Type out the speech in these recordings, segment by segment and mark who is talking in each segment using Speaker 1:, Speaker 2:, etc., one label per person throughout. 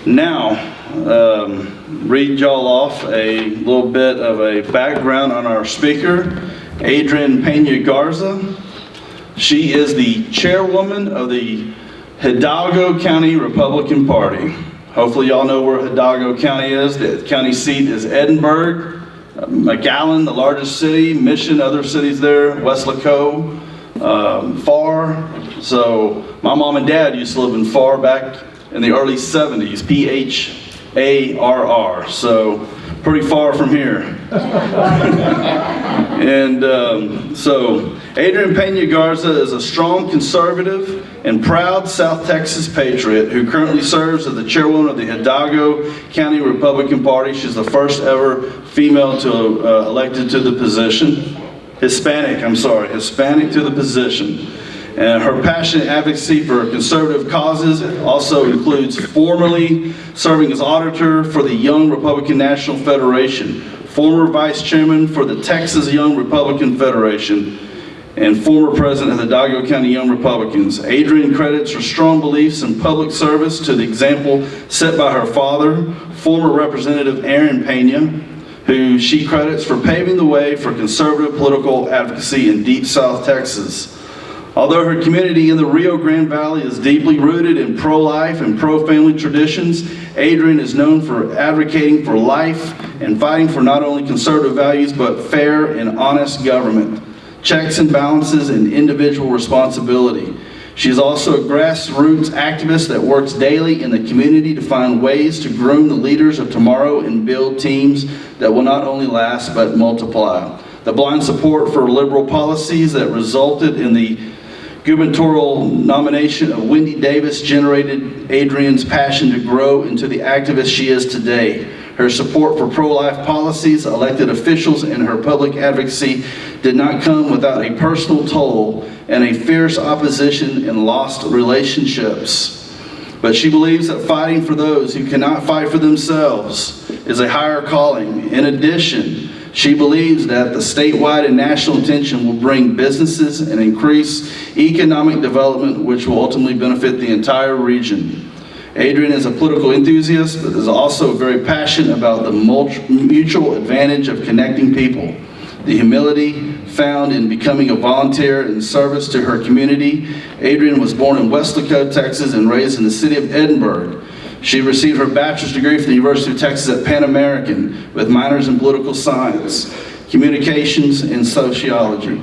Speaker 1: Now, read y'all off a little bit of a background on our speaker, Adrienne Pena-Garza. She is the chairwoman of the Hildago County Republican Party. Hopefully y'all know where Hildago County is. The county seat is Edinburgh, McAllen, the largest city, Mission, other cities there, Weslaco, Farr. So my mom and dad used to live in Farr back in the early 70s, P-H-A-R-R, so pretty far from here. And so Adrienne Pena-Garza is a strong conservative and proud South Texas patriot who currently serves as the chairwoman of the Hildago County Republican Party. She's the first ever female to elected to the position. Hispanic to the position. And her passionate advocacy for conservative causes also includes formerly serving as auditor for the Young Republican National Federation, former vice chairman for the Texas Young Republican Federation, and former president of the Hildago County Young Republicans. Adrienne credits her strong beliefs in public service to the example set by her father, former Representative Adrienne Pena, who she credits for paving the way for conservative political advocacy in Deep South Texas. Although her community in the Rio Grande Valley is deeply rooted in pro-life and pro-family traditions, Adrienne is known for advocating for life and fighting for not only conservative values, but fair and honest government, checks and balances, and individual responsibility. She is also a grassroots activist that works daily in the community to find ways to groom the leaders of tomorrow and build teams that will not only last, but multiply. The blind support for liberal policies that resulted in the gubernatorial nomination of Wendy Davis generated Adrienne's passion to grow into the activist she is today. Her support for pro-life policies, elected officials, and her public advocacy did not come without a personal toll and a fierce opposition and lost relationships. But she believes that fighting for those who cannot fight for themselves is a higher calling. In addition, she believes that the statewide and national attention will bring businesses and increase economic development, which will ultimately benefit the entire region. Adrienne is a political enthusiast, but is also very passionate about the mutual advantage of connecting people, the humility found in becoming a volunteer in service to her community. Adrienne was born in Weslaco, Texas, and raised in the city of Edinburgh. She received her bachelor's degree from the University of Texas at Pan American with minors in political science, communications, and sociology.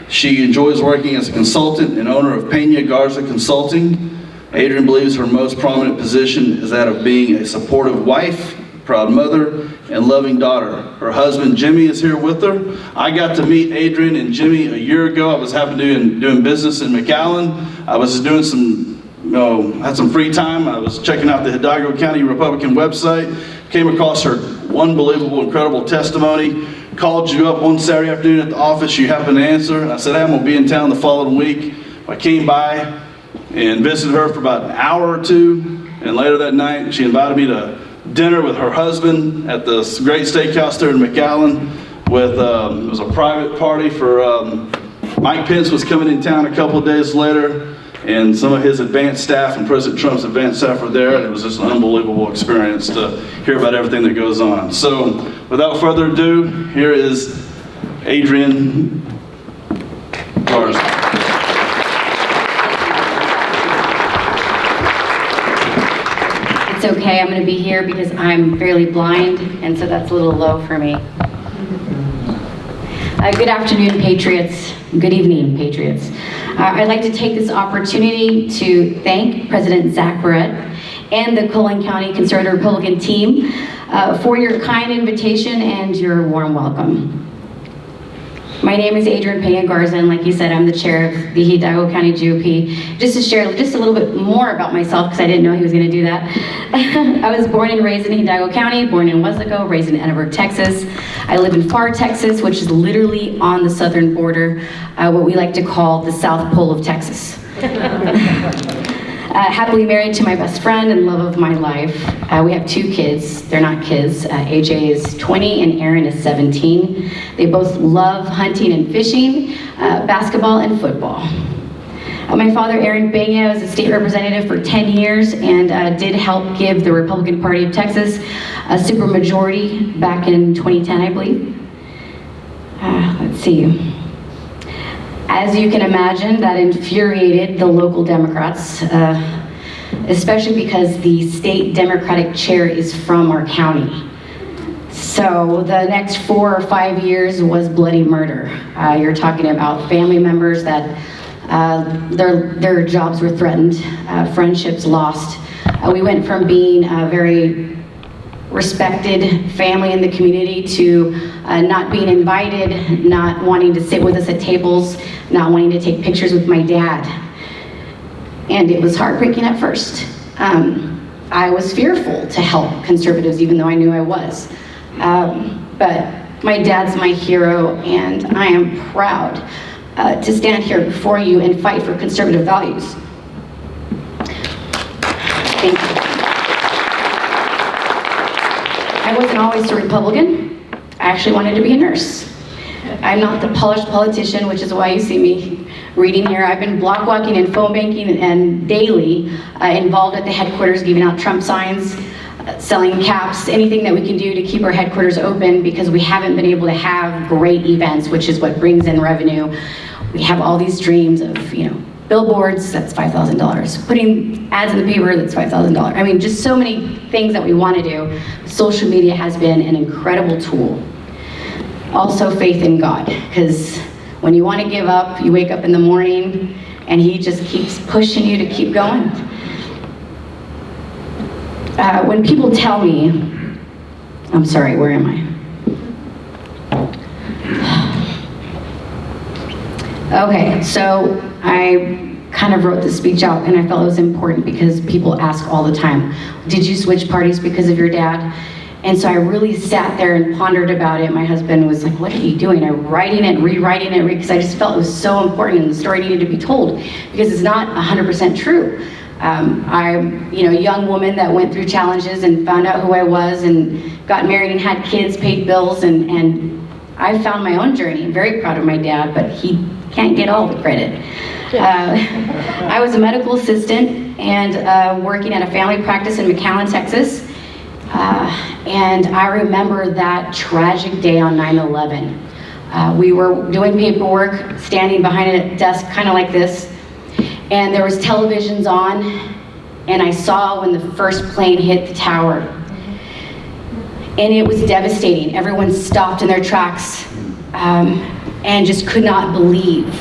Speaker 1: She enjoys working as a consultant and owner of Pena-Garza Consulting. Adrienne believes her most prominent position is that of being a supportive wife, proud mother, and loving daughter. Her husband Jimmy is here with her. I got to meet Adrienne and Jimmy a year ago. I was doing business in McAllen. I was doing had some free time. I was checking out the Hildago County Republican website, came across her unbelievable, incredible testimony, called you up one Saturday afternoon at the office. You happened to answer, and I said, hey, I'm going to be in town the following week. I came by and visited her for about an hour or two, and later that night she invited me to dinner with her husband at this great steakhouse there in McAllen. It was a private party for Mike Pence was coming in town a couple of days later, and some of his advanced staff and President Trump's advanced staff were there, and it was just an unbelievable experience to hear about everything that goes on. So without further ado, here is Adrienne Garza.
Speaker 2: It's okay, I'm going to be here because I'm fairly blind, and so that's a little low for me. Good afternoon, Patriots. Good evening, Patriots. I'd like to take this opportunity to thank President Zach Barrett and the Collin County Conservative Republican team for your kind invitation and your warm welcome. My name is Adrienne Pena-Garza, and like you said, I'm the chair of the Hildago County GOP. Just to share just a little bit more about myself, because I didn't know he was going to do that. I was born and raised in Hildago County, born in Weslaco, raised in Edinburgh, Texas. I live in Farr, Texas, which is literally on the southern border, what we like to call the South Pole of Texas. Happily married to my best friend and love of my life. We have 2 kids. They're not kids. AJ is 20 and Aaron is 17. They both love hunting and fishing, basketball and football. My father, Adrienne Pena, was a state representative for 10 years and did help give the Republican Party of Texas a supermajority back in 2010, I believe. Let's see. As you can imagine, that infuriated the local Democrats, especially because the state Democratic chair is from our county. So the next 4 or 5 years was bloody murder. You're talking about family members that their jobs were threatened, friendships lost. We went from being a very respected family in the community to not being invited, not wanting to sit with us at tables, not wanting to take pictures with my dad. And it was heartbreaking at first. I was fearful to help conservatives, even though I knew I was. But my dad's my hero, and I am proud to stand here before you and fight for conservative values. Thank you. I wasn't always a Republican. I actually wanted to be a nurse. I'm not the polished politician, which is why you see me reading here. I've been block walking and phone banking and daily involved at the headquarters, giving out Trump signs, selling caps, anything that we can do to keep our headquarters open, because we haven't been able to have great events, which is what brings in revenue. We have all these dreams of, billboards, that's $5,000. Putting ads in the paper, that's $5,000. I mean, just so many things that we want to do. Social media has been an incredible tool. Also, faith in God, because when you want to give up, you wake up in the morning and He just keeps pushing you to keep going. When people tell me, I'm sorry, where am I? Okay, so I kind of wrote this speech out and I felt it was important because people ask all the time, did you switch parties because of your dad? And so I really sat there and pondered about it. My husband was like, what are you doing? I'm writing it, rewriting it, because I just felt it was so important and the story needed to be told, because it's not 100% true. I'm a young woman that went through challenges and found out who I was and got married and had kids, paid bills, and I found my own journey. I'm very proud of my dad, but he can't get all the credit. I was a medical assistant and working at a family practice in McAllen, Texas. And I remember that tragic day on 9/11. We were doing paperwork, standing behind a desk kind of like this, and there was televisions on, and I saw when the first plane hit the tower. And it was devastating. Everyone stopped in their tracks and just could not believe.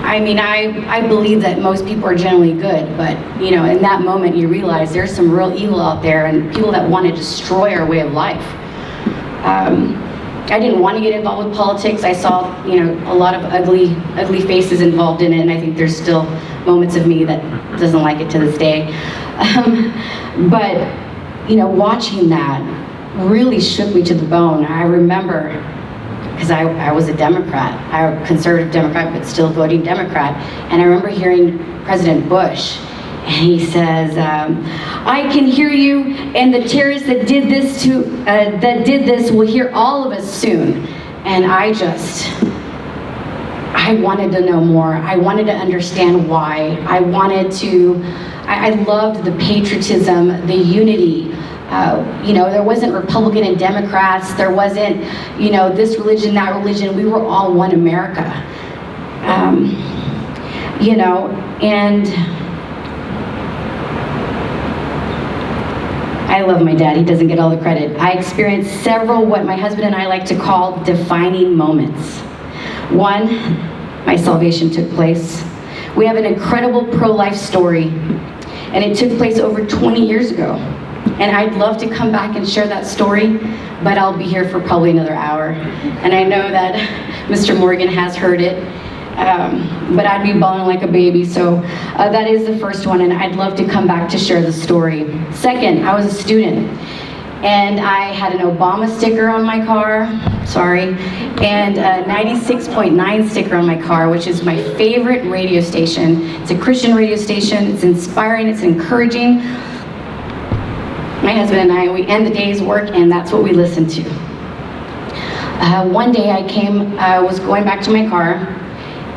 Speaker 2: I mean, I believe that most people are generally good, but in that moment you realize there's some real evil out there and people that want to destroy our way of life. I didn't want to get involved with politics. I saw, a lot of ugly faces involved in it, and I think there's still moments of me that doesn't like it to this day. But, watching that really shook me to the bone. I remember, because I was a Democrat, a conservative Democrat, but still voting Democrat, and I remember hearing President Bush, and he says, I can hear you, and the terrorists that did this will hear all of us soon. And I wanted to know more. I wanted to understand why. I loved the patriotism, the unity. There wasn't Republican and Democrats. There wasn't, this religion, that religion. We were all one America. And I love my dad. He doesn't get all the credit. I experienced several what my husband and I like to call defining moments. One, my salvation took place. We have an incredible pro-life story, and it took place over 20 years ago. And I'd love to come back and share that story, but I'll be here for probably another hour. And I know that Mr. Morgan has heard it, but I'd be bawling like a baby. So that is the first one, and I'd love to come back to share the story. Second, I was a student, and I had an Obama sticker on my car, and a 96.9 sticker on my car, which is my favorite radio station. It's a Christian radio station. It's inspiring, it's encouraging. My husband and I, we end the day's work, and that's what we listen to. One day I was going back to my car,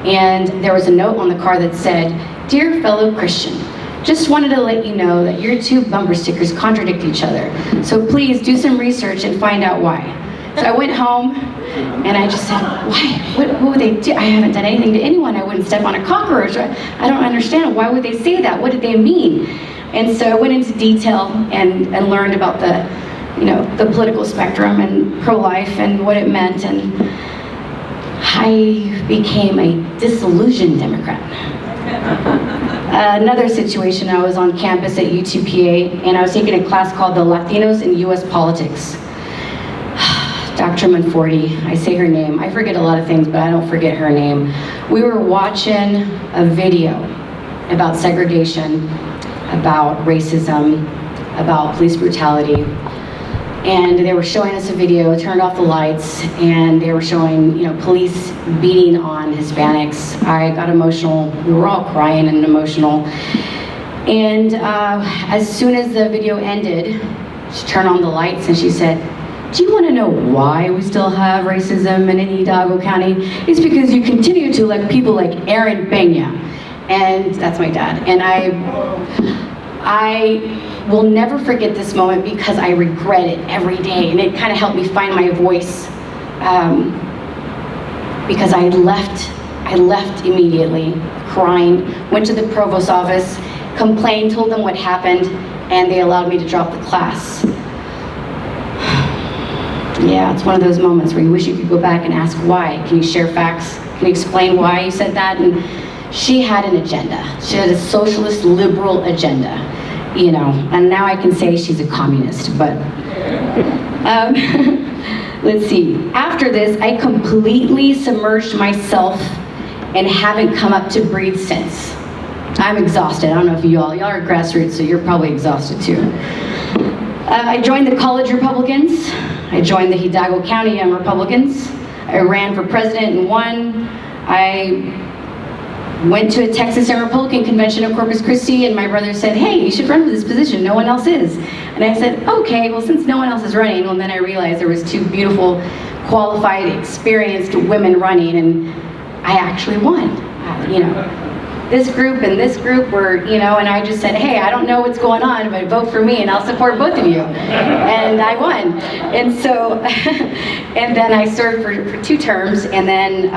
Speaker 2: And there was a note on the car that said, "Dear fellow Christian, just wanted to let you know that your two bumper stickers contradict each other. So please do some research and find out why." So I went home and I just said, why? What would they do? I haven't done anything to anyone. I wouldn't step on a cockroach. I don't understand. Why would they say that? What did they mean? And so I went into detail and learned about the, the political spectrum and pro-life and what it meant. And I became a disillusioned Democrat. Another situation, I was on campus at UTPA and I was taking a class called The Latinos in U.S. Politics. Dr. Manforti, I say her name. I forget a lot of things, but I don't forget her name. We were watching a video about segregation, about racism, about police brutality. And they were showing us a video, turned off the lights, and they were showing, police beating on Hispanics. I got emotional. We were all crying and emotional. And as soon as the video ended, she turned on the lights and she said, "Do you want to know why we still have racism in Hildago County? It's because you continue to elect people like Adrienne Pena." And that's my dad. And I will never forget this moment because I regret it every day. And it kind of helped me find my voice because I left immediately crying, went to the provost's office, complained, told them what happened, and they allowed me to drop the class. Yeah, it's one of those moments where you wish you could go back and ask why. Can you share facts? Can you explain why you said that? And she had an agenda. She had a socialist liberal agenda, and now I can say she's a communist, but let's see. After this, I completely submerged myself and haven't come up to breathe since. I'm exhausted. I don't know if y'all are grassroots, so you're probably exhausted too. I joined the college Republicans. I joined the Hildago County Republicans. I ran for president and won. I went to a Texas Republican convention in Corpus Christi, and my brother said, "Hey, you should run for this position. No one else is." And I said, "Okay, well, since no one else is running," well, then I realized there was two beautiful, qualified, experienced women running, and I actually won. This group and this group were, and I just said, "Hey, I don't know what's going on, but vote for me and I'll support both of you." And I won. And so, and then I served for 2 terms, and then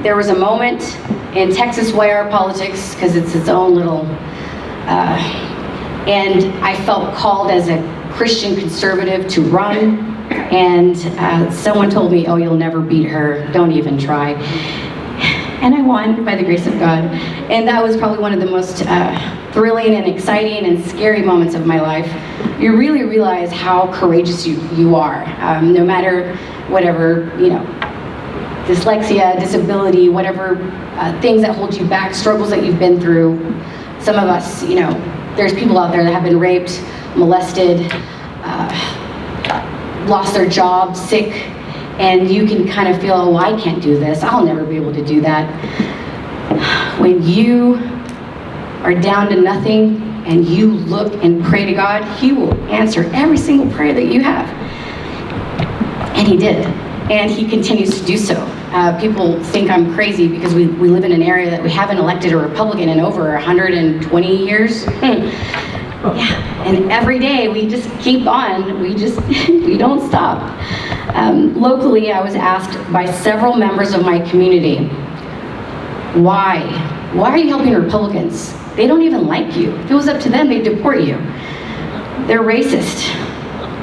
Speaker 2: there was a moment in Texas YR politics, because it's its own little, and I felt called as a Christian conservative to run, and someone told me, "Oh, you'll never beat her, don't even try." And I won by the grace of God. And that was probably one of the most thrilling and exciting and scary moments of my life. You really realize how courageous you are, no matter whatever, dyslexia, disability, whatever things that hold you back, struggles that you've been through. Some of us, there's people out there that have been raped, molested, lost their job, sick, and you can kind of feel, "Oh, I can't do this. I'll never be able to do that." When you are down to nothing and you look and pray to God, He will answer every single prayer that you have. And He did. And He continues to do so. People think I'm crazy because we live in an area that we haven't elected a Republican in over 120 years. Yeah, and every day we just keep on. We don't stop. Locally, I was asked by several members of my community, why? Why are you helping Republicans? They don't even like you. If it was up to them, they'd deport you. They're racist.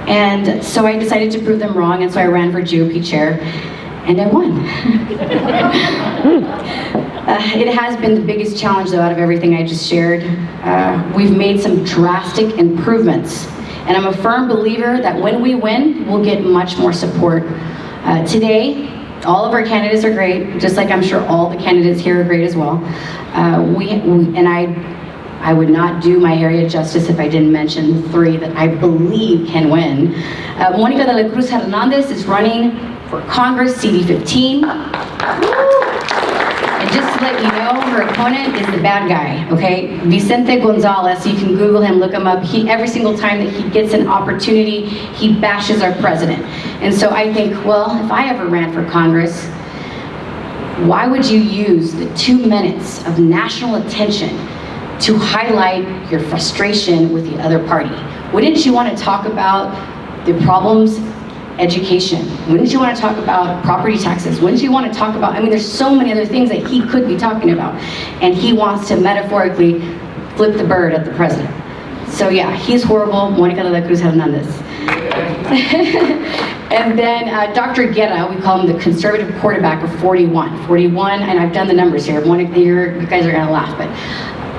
Speaker 2: And so I decided to prove them wrong, and so I ran for GOP chair, and I won. It has been the biggest challenge, though, out of everything I just shared. We've made some drastic improvements, and I'm a firm believer that when we win, we'll get much more support. Today, all of our candidates are great, just like I'm sure all the candidates here are great as well. I would not do my area justice if I didn't mention the 3 that I believe can win. Monica de la Cruz Hernandez is running for Congress, CD15. And just to let you know, her opponent is the bad guy, okay? Vicente Gonzalez, you can Google him, look him up. Every single time that he gets an opportunity, he bashes our president. And so I think, well, if I ever ran for Congress, Why would you use the 2 minutes of national attention to highlight your frustration with the other party? Wouldn't you want to talk about the problems, education? Wouldn't you want to talk about property taxes? Wouldn't you want to talk about, I mean, there's so many other things that he could be talking about, and he wants to metaphorically flip the bird at the president. So yeah, he's horrible. Monica de la Cruz Hernandez. And then Dr. Guerra, we call him the conservative quarterback of 41. 41, and I've done the numbers here. You guys are gonna laugh, but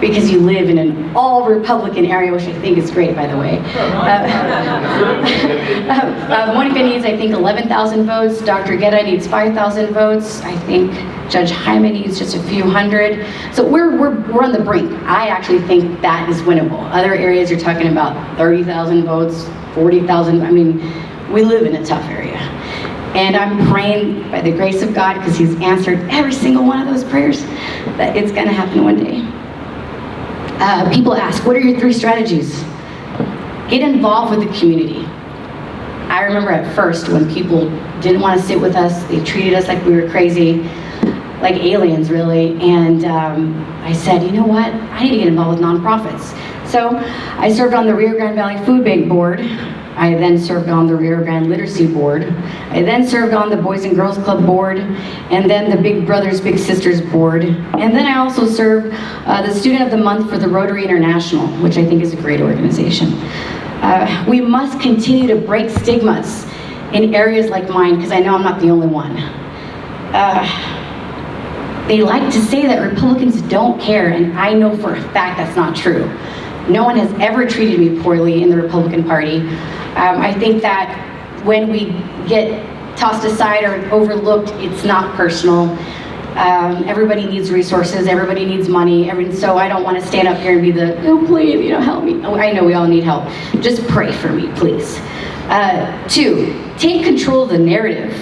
Speaker 2: because you live in an all-Republican area, which I think is great, by the way. Monica needs, I think, 11,000 votes. Dr. Guerra needs 5,000 votes. I think Judge Jaime needs just a few hundred. So we're on the brink. I actually think that is winnable. Other areas you're talking about 30,000 votes, 40,000. I mean, we live in a tough area. And I'm praying by the grace of God, because he's answered every single one of those prayers, that it's gonna happen one day. People ask, what are your 3 strategies? Get involved with the community. I remember at first when people didn't want to sit with us, they treated us like we were crazy, like aliens really, and I said, you know what, I need to get involved with nonprofits. So I served on the Rio Grande Valley Food Bank Board. I then served on the Rio Grande Literacy Board. I then served on the Boys and Girls Club Board, and then the Big Brothers Big Sisters Board. And then I also served the Student of the Month for the Rotary International, which I think is a great organization. We must continue to break stigmas in areas like mine, because I know I'm not the only one. They like to say that Republicans don't care, and I know for a fact that's not true. No one has ever treated me poorly in the Republican Party. I think that when we get tossed aside or overlooked, it's not personal. Everybody needs resources, everybody needs money, so I don't want to stand up here and be the, oh please, help me. Oh, I know we all need help. Just pray for me, please. 2, take control of the narrative.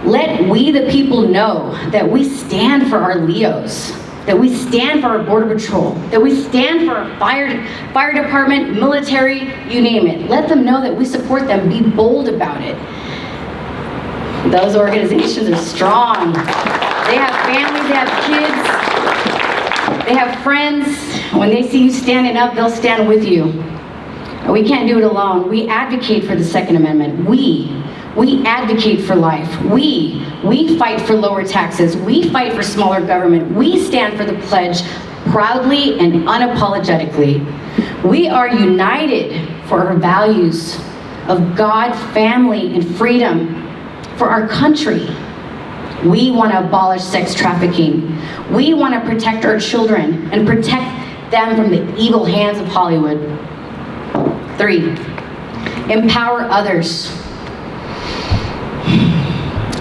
Speaker 2: Let we the people know that we stand for our LEOs, that we stand for our Border Patrol, that we stand for our fire department, military, you name it. Let them know that we support them. Be bold about it. Those organizations are strong. They have families, they have kids, they have friends. When they see you standing up, they'll stand with you. We can't do it alone. We advocate for the Second Amendment. We advocate for life. We fight for lower taxes. We fight for smaller government. We stand for the pledge proudly and unapologetically. We are united for our values of God, family, and freedom for our country. We want to abolish sex trafficking. We want to protect our children and protect them from the evil hands of Hollywood. 3, empower others.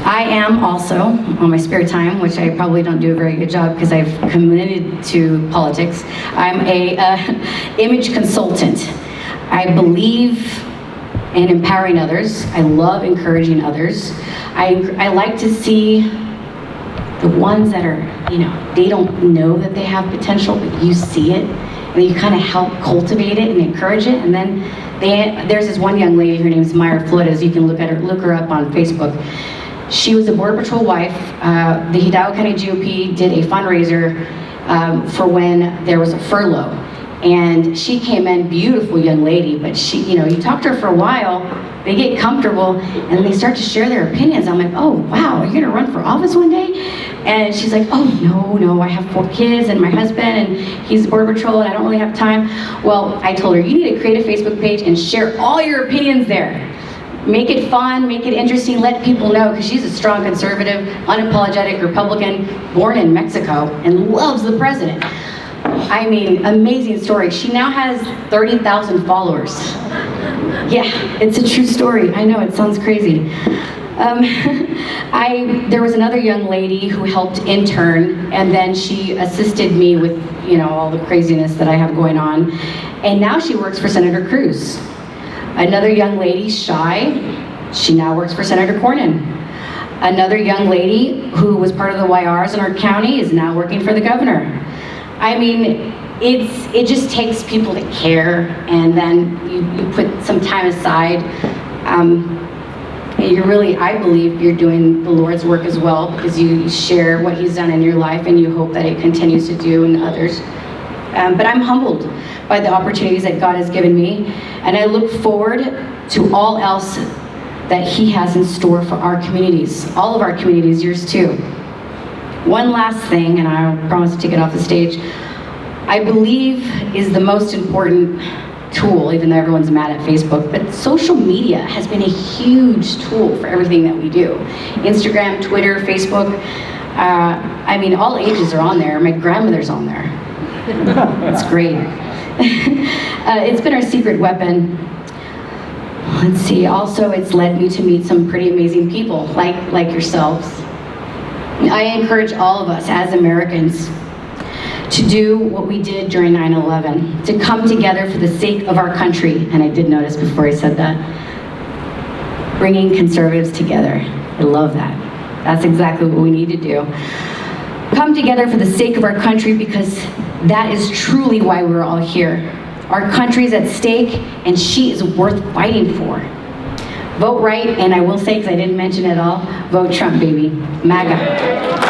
Speaker 2: I am also, on my spare time, which I probably don't do a very good job because I've committed to politics, I'm a image consultant. I believe in empowering others. I love encouraging others. I like to see the ones that are, they don't know that they have potential, but you see it, and you kind of help cultivate it and encourage it. And then there's this one young lady, her name is Myra Flores. You can look her up on Facebook. She was a Border Patrol wife. The Hildago County GOP did a fundraiser for when there was a furlough. And she came in, beautiful young lady, but she, you talk to her for a while, they get comfortable, and they start to share their opinions. I'm like, oh, wow, are you gonna run for office one day? And she's like, oh, no, I have 4 kids and my husband, and he's Border Patrol, and I don't really have time. Well, I told her, you need to create a Facebook page and share all your opinions there. Make it fun, make it interesting, let people know, because she's a strong conservative, unapologetic Republican, born in Mexico, and loves the president. I mean, amazing story. She now has 30,000 followers. Yeah, it's a true story. I know, it sounds crazy. There was another young lady who helped intern, and then she assisted me with, all the craziness that I have going on. And now she works for Senator Cruz. Another young lady, Shy, she now works for Senator Cornyn. Another young lady who was part of the YRs in our county is now working for the governor. I mean, it just takes people to care, and then you put some time aside. And you're really, I believe, you're doing the Lord's work as well, because you share what He's done in your life, and you hope that it continues to do in others. But I'm humbled by the opportunities that God has given me, and I look forward to all else that He has in store for our communities, all of our communities, yours too. One last thing, and I promise to take it off the stage, I believe is the most important tool, even though everyone's mad at Facebook, but social media has been a huge tool for everything that we do. Instagram, Twitter, Facebook, I mean, all ages are on there. My grandmother's on there. It's great. It's been our secret weapon. Let's see, also it's led me to meet some pretty amazing people, like yourselves. I encourage all of us as Americans to do what we did during 9/11, to come together for the sake of our country, and I did notice before I said that, bringing conservatives together. I love that. That's exactly what we need to do. Come together for the sake of our country, because that is truly why we're all here. Our country is at stake, and she is worth fighting for. Vote right, and I will say, because I didn't mention it all, vote Trump, baby. MAGA.